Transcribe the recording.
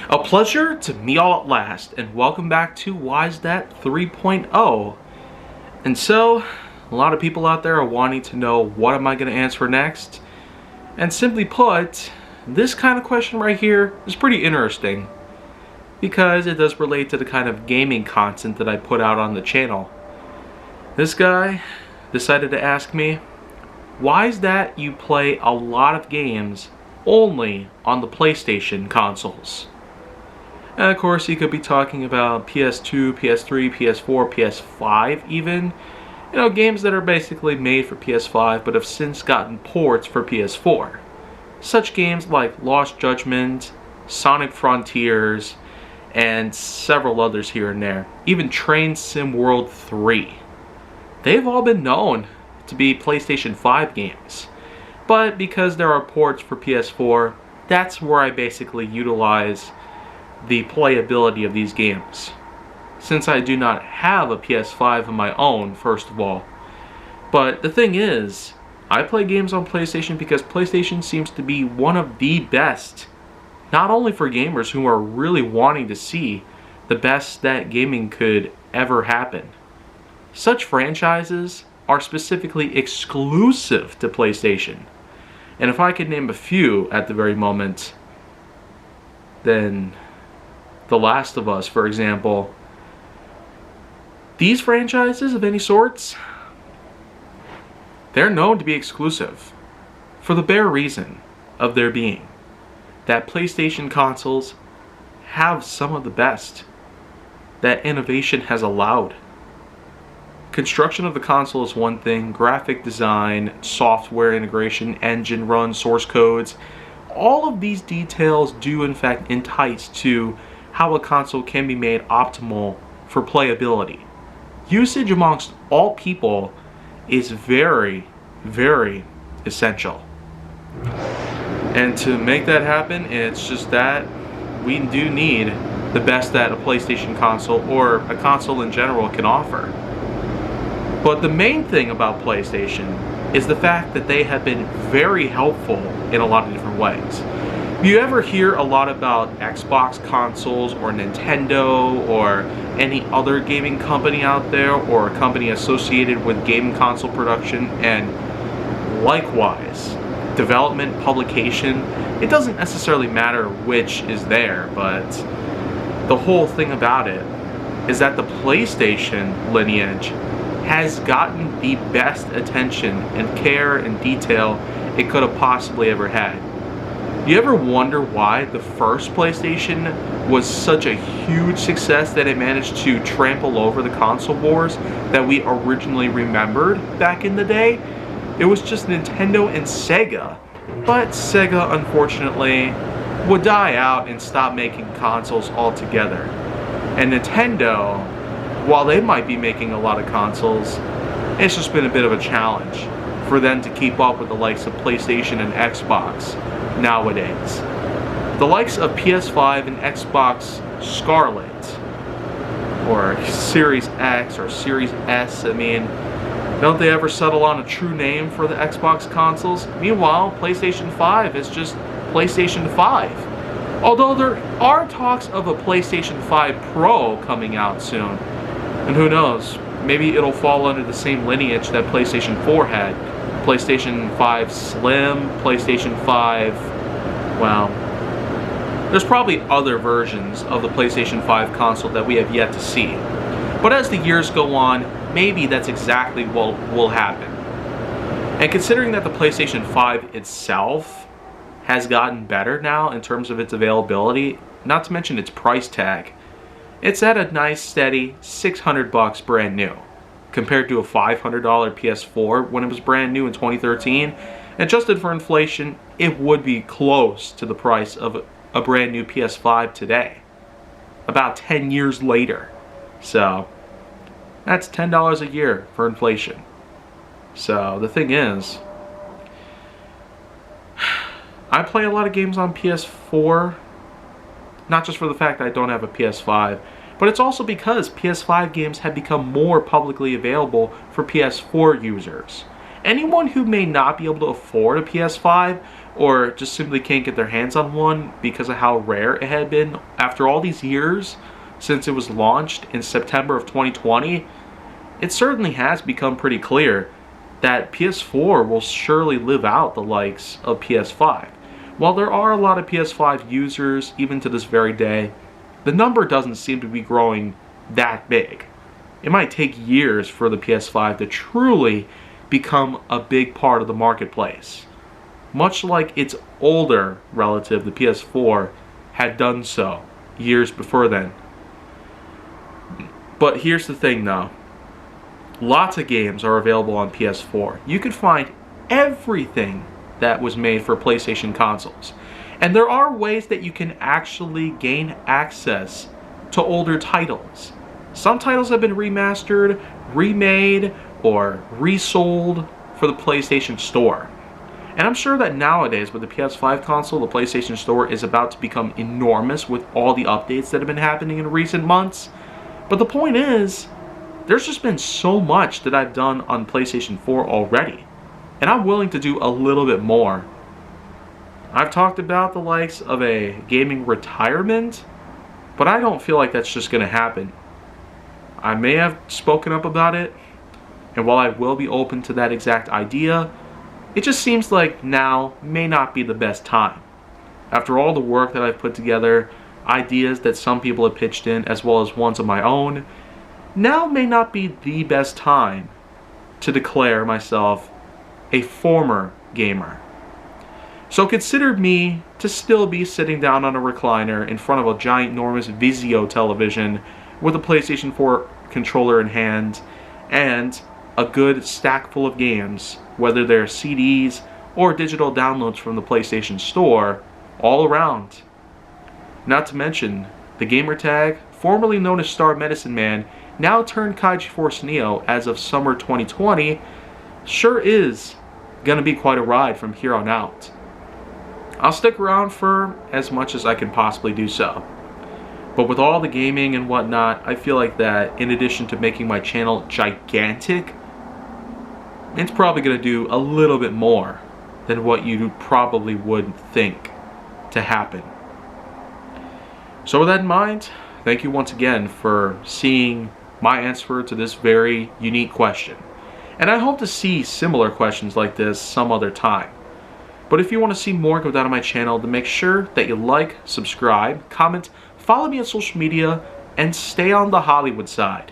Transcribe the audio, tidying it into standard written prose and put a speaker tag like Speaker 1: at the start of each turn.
Speaker 1: A pleasure to meet all at last, and welcome back to Why Is That 3.0. And so, a lot of people out there are wanting to know what am I going to answer next. And simply put, this kind of question right here is pretty interesting, because it does relate to the kind of gaming content that I put out on the channel. This guy decided to ask me, why is that you play a lot of games only on the PlayStation consoles? And of course, he could be talking about PS2, PS3, PS4, PS5 even. You know, games that are basically made for PS5 but have since gotten ports for PS4. Such games like Lost Judgment, Sonic Frontiers, and several others here and there. Even Train Sim World 3. They've all been known to be PlayStation 5 games. But because there are ports for PS4, that's where I basically utilize the playability of these games. Since I do not have a PS5 of my own, first of all. But the thing is, I play games on PlayStation because PlayStation seems to be one of the best, not only for gamers who are really wanting to see the best that gaming could ever happen. Such franchises are specifically exclusive to PlayStation. And if I could name a few at the very moment, then The Last of Us, for example. These franchises of any sorts, they're known to be exclusive for the bare reason of their being that PlayStation consoles have some of the best that innovation has allowed. Construction of the console is one thing, graphic design, software integration, engine run, source codes, all of these details do in fact entice to how a console can be made optimal for playability. Usage amongst all people is very, very essential. And to make that happen, it's just that we do need the best that a PlayStation console or a console in general can offer. But the main thing about PlayStation is the fact that they have been very helpful in a lot of different ways. You ever hear a lot about Xbox consoles or Nintendo or any other gaming company out there or a company associated with gaming console production, and likewise, development, publication, it doesn't necessarily matter which is there, but the whole thing about it is that the PlayStation lineage has gotten the best attention and care and detail it could have possibly ever had. You ever wonder why the first PlayStation was such a huge success that it managed to trample over the console wars that we originally remembered back in the day? It was just Nintendo and Sega. But Sega, unfortunately, would die out and stop making consoles altogether. And Nintendo, while they might be making a lot of consoles, it's just been a bit of a challenge for them to keep up with the likes of PlayStation and Xbox nowadays. The likes of PS5 and Xbox Scarlet, or Series X or Series S, I mean, don't they ever settle on a true name for the Xbox consoles? Meanwhile, PlayStation 5 is just PlayStation 5. Although there are talks of a PlayStation 5 Pro coming out soon. And who knows, maybe it'll fall under the same lineage that PlayStation 4 had. PlayStation 5 Slim, PlayStation 5, well, there's probably other versions of the PlayStation 5 console that we have yet to see. But as the years go on, maybe that's exactly what will happen. And considering that the PlayStation 5 itself has gotten better now in terms of its availability, not to mention its price tag, it's at a nice steady $600 brand new, compared to a $500 PS4 when it was brand new in 2013. Adjusted for inflation, it would be close to the price of a brand new PS5 today, about 10 years later. So that's $10 a year for inflation. So the thing is, I play a lot of games on PS4, not just for the fact that I don't have a PS5, but it's also because PS5 games have become more publicly available for PS4 users. Anyone who may not be able to afford a PS5 or just simply can't get their hands on one because of how rare it had been after all these years since it was launched in September of 2020, it certainly has become pretty clear that PS4 will surely live out the likes of PS5. While there are a lot of PS5 users even to this very day, the number doesn't seem to be growing that big. It might take years for the PS5 to truly become a big part of the marketplace, much like its older relative, the PS4, had done so years before then. But here's the thing though. Lots of games are available on PS4. You can find everything that was made for PlayStation consoles. And there are ways that you can actually gain access to older titles. Some titles have been remastered, remade, or resold for the PlayStation Store. And I'm sure that nowadays with the PS5 console, the PlayStation Store is about to become enormous with all the updates that have been happening in recent months. But the point is, there's just been so much that I've done on PlayStation 4 already, and I'm willing to do a little bit more. I've talked about the likes of a gaming retirement, but I don't feel like that's just going to happen. I may have spoken up about it, and while I will be open to that exact idea, it just seems like now may not be the best time. After all the work that I've put together, ideas that some people have pitched in, as well as ones of my own, now may not be the best time to declare myself a former gamer. So consider me to still be sitting down on a recliner in front of a giant enormous Vizio television with a PlayStation 4 controller in hand and a good stack full of games, whether they're CDs or digital downloads from the PlayStation Store, all around. Not to mention, the gamertag, formerly known as Star Medicine Man, now turned Kaiji Force Neo as of summer 2020, sure is gonna be quite a ride from here on out. I'll stick around for as much as I can possibly do so. But with all the gaming and whatnot, I feel like that in addition to making my channel gigantic, it's probably gonna do a little bit more than what you probably would think to happen. So with that in mind, thank you once again for seeing my answer to this very unique question. And I hope to see similar questions like this some other time. But if you want to see more go down on my channel, then make sure that you like, subscribe, comment, follow me on social media, and stay on the Hollywood side.